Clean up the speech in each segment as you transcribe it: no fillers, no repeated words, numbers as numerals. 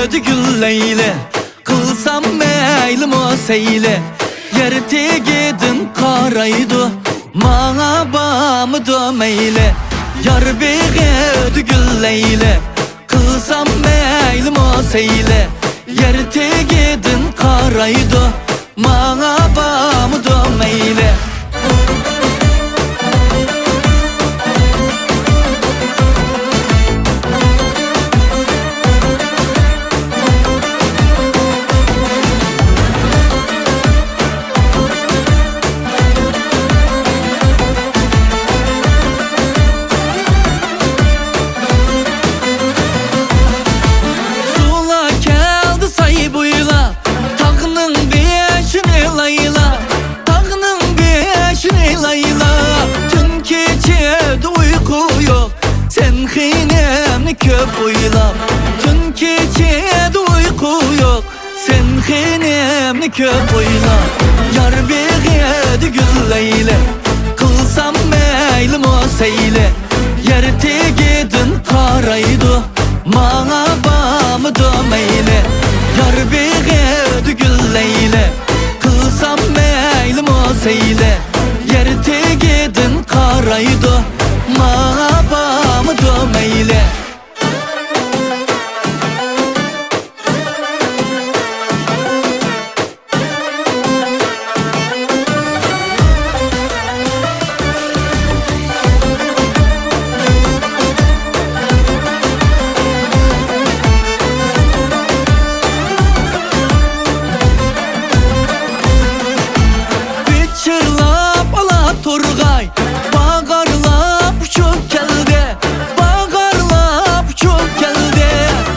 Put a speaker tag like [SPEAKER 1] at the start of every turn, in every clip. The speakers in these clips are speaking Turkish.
[SPEAKER 1] ödü gülleyle, kılsam meylim o seyle. Yerti gidin karaydı, mağa bağımı dömeyle. Yar bir ödü gülleyle, kılsam meylim o seyle. Yerti gidin karaydı, mağa bağımı dömeyle. Sen xinemni köp oylap, tün keçede uyku yok. Sen xinemni köp oylap, yar beğedi gülleyle, kılsam meylim o seyle. Yerti gidin karaydı, mağa bağımı dömeyle. Yar beğedi gülleyle, kılsam meylim o seyle. Yerti gidin karaydı, mağa bağımı dömeyle. Biçirlap ala Turgay, bağırlap uçup geldi, bağırlap uçup geldi.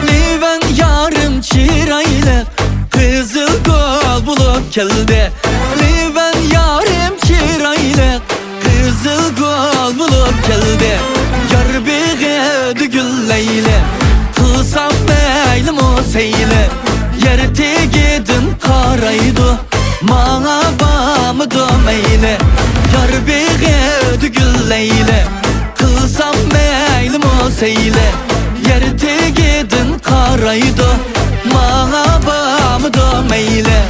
[SPEAKER 1] Liven yarım çirayla, kızıl gol bulup geldi. Liven yarım çirayla, kızıl gol bulup geldi. Yar beğedi gülleyle, kılsam meylim o seyle. Yerti gidin karaydı, mağa bağımı dömeyle. Yar beğedi gülleyle, kılsam meylim o seyle. Yerti gidin karaydı, mağa bağımı dömeyle.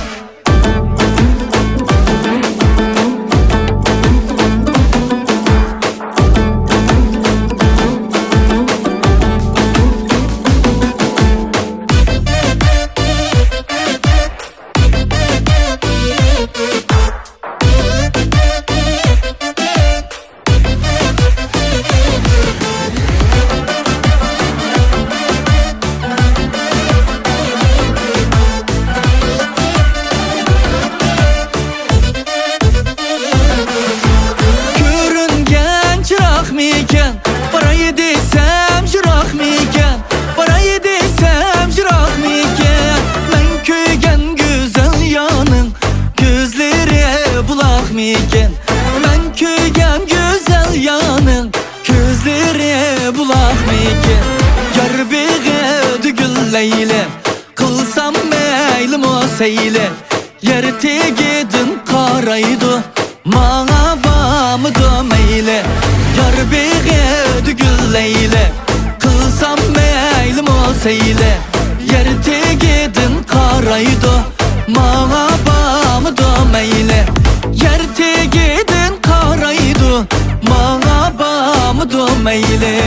[SPEAKER 1] Parayı desem şırak miken, parayı desem şırak miken. Ben köygen güzel yanın, gözlere bulak miken. Ben köygen güzel yanın, gözlere bulak miken. Yar beğedi gülleyle, kılsam meylim o seyle. Yerti gidin karaydı, mağa bağımı dömeyle. Yar beğedi gülleyle, kılsam meylim o seyle. Yerti gidin karaydı, mağa bağımı dömeyle. Yerti gidin karaydı, mağa bağımı dömeyle.